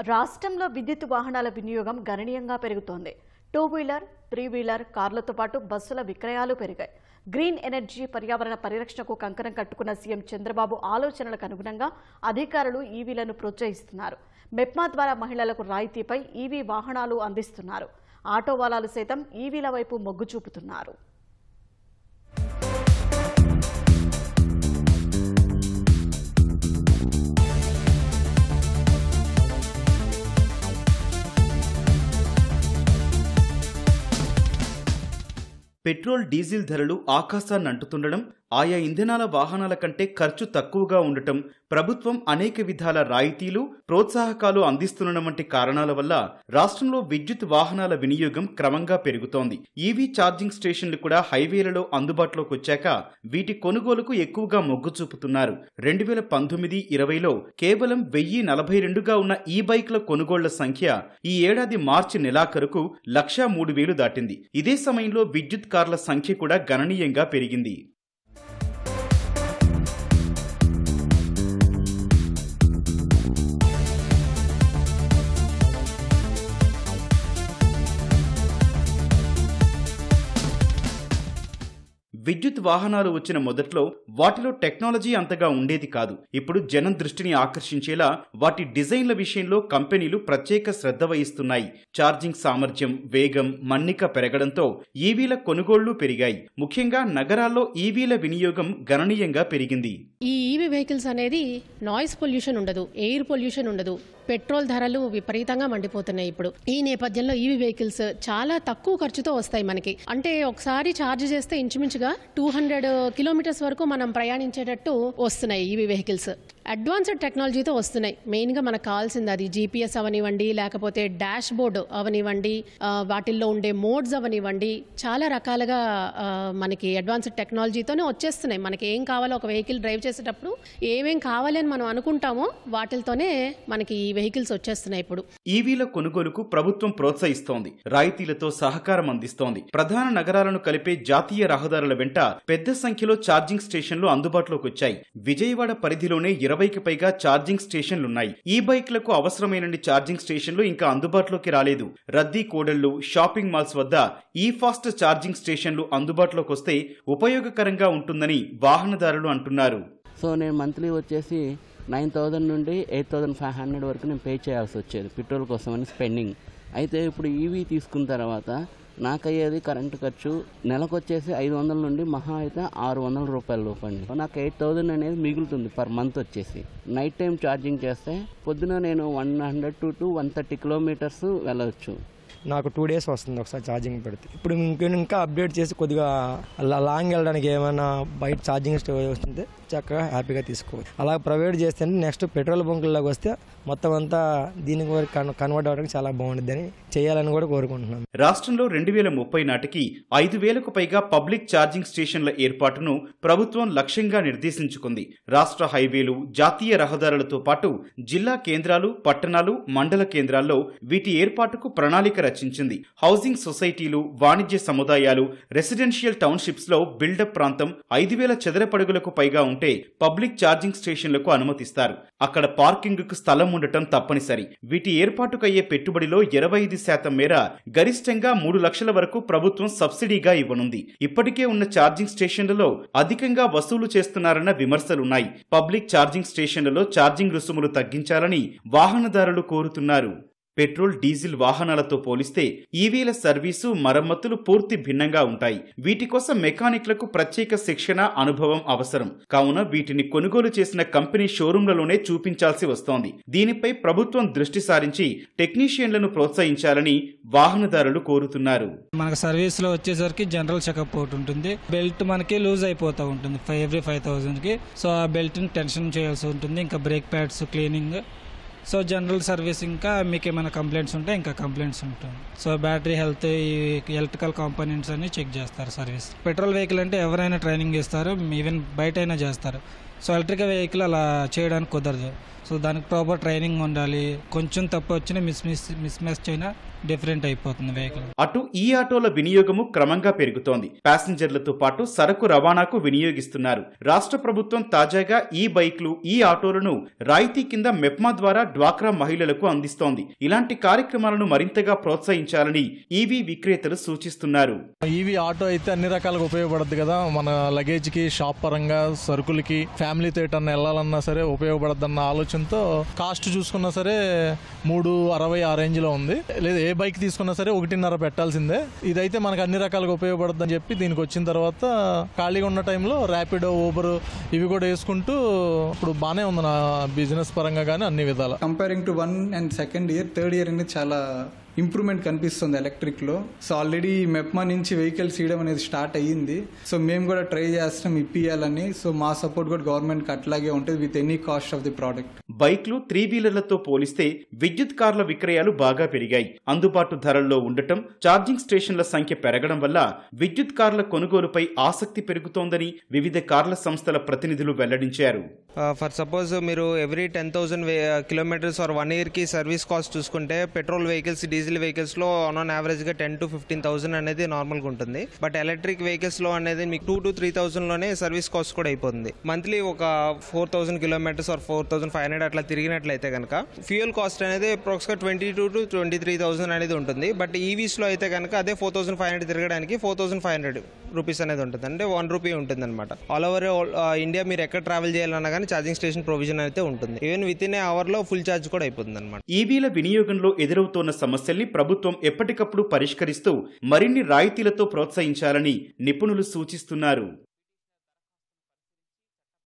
రాష్ట్రంలో విద్యుత్ వాహనాల వినియోగం గణనీయంగా పెరుగుతోంది. 2-వీలర్, 3-వీలర్ కార్లతో పాటు బస్సుల విక్రయాలు పెరిగాయి. గ్రీన్ ఎనర్జీ, పర్యావరణ పరిరక్షణకు కంకణం కట్టుకున్న సీఎం చంద్రబాబు ఆలోచనలకు అనుగుణంగా అధికారులు ఈవీలను ప్రోత్సహిస్తున్నారు. మెప్మా ద్వారా మహిళలకు రాయితీపై ఈవీ వాహనాలు అందిస్తున్నారు. ఆటో వాలాలు సైతం ఈవీల వైపు మొగ్గు చూపుతున్నారు. పెట్రోల్, డీజిల్ ధరలు ఆకాశాన్ని అంటుతుండడం, ఆయా ఇంధనాల వాహనాల కంటే ఖర్చు తక్కువగా ఉండటం, ప్రభుత్వం అనేక విధాల రాయితీలు, ప్రోత్సాహకాలు అందిస్తుండడం వంటి కారణాల వల్ల రాష్ట్రంలో విద్యుత్ వాహనాల వినియోగం క్రమంగా పెరుగుతోంది. ఈవీ ఛార్జింగ్ స్టేషన్లు కూడా హైవేలలో అందుబాటులోకి వచ్చాక వీటి కొనుగోలుకు ఎక్కువగా మొగ్గు చూపుతున్నారు. 2019-20లో కేవలం 1042గా ఉన్న ఈ బైక్ల కొనుగోళ్ల సంఖ్య ఈ ఏడాది మార్చి నెలాఖరుకు 103,000 దాటింది. ఇదే సమయంలో విద్యుత్ కార్ల సంఖ్య కూడా గణనీయంగా పెరిగింది. విద్యుత్ వాహనాలు వచ్చిన మొదట్లో వాటిలో టెక్నాలజీ అంతగా ఉండేది కాదు. ఇప్పుడు జనం దృష్టిని ఆకర్షించేలా వాటి డిజైన్ల విషయంలో కంపెనీలు ప్రత్యేక శ్రద్ధ వహిస్తున్నాయి. ఛార్జింగ్ సామర్థ్యం, వేగం, మన్నిక పెరగడంతో ఈవీల కొనుగోళ్లు పెరిగాయి. ముఖ్యంగా నగరాల్లో ఈవీల వినియోగం గణనీయంగా పెరిగింది. ఈ ఈవీ వెహికల్స్ అనేది నాయిస్ పొల్యూషన్ ఉండదు, ఎయిర్ పొల్యూషన్ ఉండదు. పెట్రోల్ ధరలు విపరీతంగా మండిపోతున్నాయి ఇప్పుడు. ఈ నేపథ్యంలో ఈవీ వెహికల్స్ చాలా తక్కువ ఖర్చుతో వస్తాయి మనకి. అంటే ఒకసారి ఛార్జ్ చేస్తే ఇంచుమించుగా 200 కిలోమీటర్స్ వరకు మనం ప్రయాణించేటట్టు వస్తున్నాయి ఈవీ వెహికల్స్. అడ్వాన్స్డ్ టెక్నాలజీతో వస్తున్నాయి. మెయిన్గా మనకు కావాల్సింది అది జీపీఎస్ అవనివ్వండి, లేకపోతే డాష్ బోర్డ్ అవనివ్వండి, వాటిల్లో ఉండే మోడ్స్ అవనివ్వండి, చాలా రకాలుగా మనకి అడ్వాన్స్డ్ టెక్నాలజీతోనే వచ్చేస్తున్నాయి. మనకి ఏం కావాలో ఒక వెహికల్ డ్రైవ్ చేసేటప్పుడు ఏమేం కావాలి అని మనం అనుకుంటామో వాటితోనే మనకి ఈ వెహికల్స్ వచ్చేస్తున్నాయి. ఇప్పుడు ఈవీల కొనుగోలుకు ప్రభుత్వం ప్రోత్సహిస్తోంది, రాయితీలతో సహకారం అందిస్తోంది. ప్రధాన నగరాలను కలిపే జాతీయ రహదారుల వెంట పెద్ద సంఖ్యలో ఛార్జింగ్ స్టేషన్లు అందుబాటులోకి వచ్చాయి. విజయవాడ పరిధిలోనే 20కి పైగా ఛార్జింగ్ స్టేషన్లున్నాయి. ఈ బైక్లకు అవసరమైన ఛార్జింగ్ స్టేషన్లు ఇంకా అందుబాటులోకి రాలేదు. రద్దీ కూడళ్లు, షాపింగ్ మాల్స్ వద్ద ఈ ఫాస్ట్ ఛార్జింగ్ స్టేషన్లు అందుబాటులోకి వస్తే ఉపయోగకరంగా ఉంటుందని వాహనదారులు అంటున్నారు. సో నేను మంత్లీ వచ్చేసి 9,000 నుండి 8,500 వరకు నేను పే చేయాల్సి వచ్చేది పెట్రోల్ కోసం అని స్పెండింగ్. అయితే ఇప్పుడు ఈవీ తీసుకున్న తర్వాత నాకయ్యేది కరెంటు ఖర్చు నెలకు వచ్చేసి 500 నుండి మహా అయితే 600 రూపాయల లోపండి. నాకు 8,000 అనేది మిగులుతుంది పర్ మంత్ వచ్చేసి. నైట్ టైం ఛార్జింగ్ చేస్తే పొద్దున నేను 100 to 130 కిలోమీటర్స్ వెళ్ళవచ్చు. నాకు 2 days వస్తుంది ఒకసారి ఛార్జింగ్ పెడితే. ఇప్పుడు ఇంకా అప్డేట్ చేసి కొద్దిగా లాంగ్ వెళ్ళడానికి ఏమైనా బయట ఛార్జింగ్ వస్తుంటే చక్కగా హ్యాపీగా తీసుకోవచ్చు. అలా ప్రైవేట్ చేస్తే నెక్స్ట్ పెట్రోల్ బంకుల్లోకి వస్తే మొత్తం అంతా దీనికి కన్వర్ట్ అవ్వడానికి చాలా బాగుంటుందని చేయాలని కూడా కోరుకుంటున్నాను. రాష్ట్రంలో 2030 నాటికి 5,000కు పైగా పబ్లిక్ ఛార్జింగ్ స్టేషన్ల ఏర్పాటును ప్రభుత్వం లక్ష్యంగా నిర్దేశించుకుంది. రాష్ట్ర హైవేలు, జాతీయ రహదారులతో పాటు జిల్లా కేంద్రాలు, పట్టణాలు, మండల కేంద్రాల్లో వీటి ఏర్పాటుకు ప్రణాళిక రచించింది. హౌసింగ్ సొసైటీలు, వాణిజ్య సముదాయాలు, రెసిడెన్షియల్ టౌన్షిప్స్ లో బిల్డప్ ప్రాంతం 5,000 చదరపడుగులకు పైగా ఉంటే పబ్లిక్ ఛార్జింగ్ స్టేషన్లకు అనుమతిస్తారు. అక్కడ పార్కింగ్ కు స్థలం ఉండటం తప్పనిసరి. వీటి ఏర్పాటుకయ్యే పెట్టుబడిలో 25% మేర గరిష్టంగా 3 లక్షల వరకు ప్రభుత్వం సబ్సిడీగా ఇవ్వనుంది. ఇప్పటికే ఉన్న ఛార్జింగ్ స్టేషన్లలో అధికంగా వసూలు చేస్తున్నారన్న విమర్శలున్నాయి. పబ్లిక్ ఛార్జింగ్ స్టేషన్లలో ఛార్జింగ్ రుసుములు తగ్గించాలని వాహనదారులు కోరుతున్నారు. పెట్రోల్, డీజిల్ వాహనాలతో పోలిస్తే ఈవీల సర్వీసు, మరమ్మతులు పూర్తి భిన్నంగా ఉంటాయి. వీటి కోసం మెకానిక్లకు ప్రత్యేక శిక్షణ, అనుభవం అవసరం. కావున వీటిని కొనుగోలు చేసిన కంపెనీ షోరూంలలోనే చూపించాల్సి వస్తోంది. దీనిపై ప్రభుత్వం దృష్టి సారించి టెక్నీషియన్లను ప్రోత్సహించాలని వాహనదారులు కోరుతున్నారు. మనకు సర్వీస్ లో వచ్చేసరికి జనరల్ చెకప్ ఒకటి ఉంటుంది. బెల్ట్ మనకి లూజ్ అయిపోతూ ఉంటుంది ఎవ్రీ 5,000కి. సో ఆ బెల్ట్ ని టెన్షన్ చేయాల్సి ఉంటుంది. ఇంకా brake pads cleaning. So general service, ఇంకా మీకు ఏమైనా కంప్లైంట్స్ ఉంటే ఇంకా కంప్లైంట్స్ ఉంటాయి. సో బ్యాటరీ హెల్త్, ఈ ఎలక్ట్రికల్ కాంపోనెంట్స్ అన్ని చెక్ చేస్తారు సర్వీస్. పెట్రోల్ వెహికల్ అంటే ఎవరైనా ట్రైనింగ్ ఇస్తారు, ఈవెన్ బయట అయినా చేస్తారు. సో ఎలక్ట్రికల్ వెహికల్ అలా చేయడానికి కుదరదు. సో దానికి ప్రాపర్ ట్రైనింగ్ ఉండాలి. కొంచెం తప్పు వచ్చినా మిస్ మ్యాచ్ అయినా డిఫరెంట్ అయిపోతుంది వెహికల్. అటు ఈ ఆటోల వినియోగము క్రమంగా పెరుగుతోంది. ప్యాసింజర్లతో పాటు సరకు రవాణాకు వినియోగిస్తున్నారు. రాష్ట్ర ప్రభుత్వం తాజాగా ఈ బైక్లు, ఈ ఆటోలను రాయితీ కింద మెప్మా ద్వారా డ్వాక్రా మహిళలకు అందిస్తోంది. ఇలాంటి కార్యక్రమాలను మరింతగా ప్రోత్సహించాలని ఈవీ విక్రేతలు సూచిస్తున్నారు. ఈవీ ఆటో అయితే అన్ని రకాలుగా ఉపయోగపడుతుంది కదా. మన లగేజ్ కి, షాప్ పరంగా, సరుకులకి, ఫ్యామిలీతో ఎటన్నా వెళ్ళాలన్నా సరే ఉపయోగపడద్దన్న ఆలోచనతో కాస్ట్ చూసుకున్నా సరే 360 ఆ రేంజ్ లో ఉంది. లేదా ఏ బైక్ తీసుకున్నా సరే 1.5 పెట్టాల్సిందే. ఇదైతే మనకు అన్ని రకాలుగా ఉపయోగపడుతుందని చెప్పి దీనికి వచ్చిన తర్వాత ఖాళీగా ఉన్న టైంలో ర్యాపిడో, ఊబర్ ఇవి కూడా వేసుకుంటూ ఇప్పుడు బాగానే ఉంది నా బిజినెస్ పరంగా కానీ అన్ని విధాలు. Comparing to 1 and 2nd year, 3rd year అనేది చాలా ఇంప్రూవ్మెంట్ కనిపిస్తుంది ఎలక్ట్రిక్లో. సో ఆల్రెడీ మెప్మా నుంచి వెహికల్స్ ఇవ్వడం అనేది స్టార్ట్ అయ్యింది. సో మేము కూడా ట్రై చేస్తాం ఇప్పియాలని. సో మా సపోర్ట్ కూడా గవర్నమెంట్కి అట్లాగే ఉంటుంది with any cost of the product. బైక్లు, 3-వీలర్లతో పోలిస్తే విద్యుత్ కార్ల విక్రయాలు బాగా పెరిగాయి. అందుబాటు ధరల్లో ఉండటం, ఛార్జింగ్ స్టేషన్ల సంఖ్య పెరగడం వల్ల విద్యుత్ కార్ల కొనుగోలుపై ఆసక్తి పెరుగుతోందని వివిధ కార్ల సంస్థల ప్రతినిధులు వెల్లడించారు. ఫర్ సపోజ్ మీరు ఎవ్రీ 10,000 కిలోమీటర్స్ ఆర్ 1 yearకి సర్వీస్ కాస్ట్ చూసుకుంటే పెట్రోల్ వెహికల్స్, డీజిల్ వెహికల్స్లో ఆన్ యావరేజ్గా 10,000 to 15,000 అనేది నార్మల్గా ఉంటుంది. బట్ ఎలక్ట్రిక్ వెహికల్స్లో అనేది మీకు 2,000 to 3,000లోనే సర్వీస్ కాస్ట్ కూడా అయిపోతుంది. మంత్లీ ఒక 4,000 కిలోమీటర్స్ ఆర్ 4,500 అట్లా తిరిగినట్లయితే కనుక ఫ్యూయల్ కాస్ట్ అనేది అప్రాక్స్గా 22,000 to 23,000 అనేది ఉంటుంది. బట్ ఈవీస్లో అయితే కనుక అదే 4,500 తిరగడానికి 4,500 రూపీస్ అనేది ఉంటుంది. అంటే 1 రూపీ ఉంటుంది అనమాట. ఆల్ ఓవర్ ఇండియా మీరు ఎక్కడ ట్రావెల్ చేయాలన్నా కానీ ఛార్జింగ్ స్టేషన్ ప్రొవిజన్ అయితే ఉంటుంది. ఈవెన్ విత్ ఇన్ అవర్లో ఫుల్ ఛార్జ్ కూడా అయిపోతుంది అనమాట. ఈవీల వినియోగంలో ఎదురవుతోన్న సమస్యల్ని ప్రభుత్వం ఎప్పటికప్పుడు పరిష్కరిస్తూ మరిన్ని రాయితీలతో ప్రోత్సహించాలని నిపుణులు సూచిస్తున్నారు.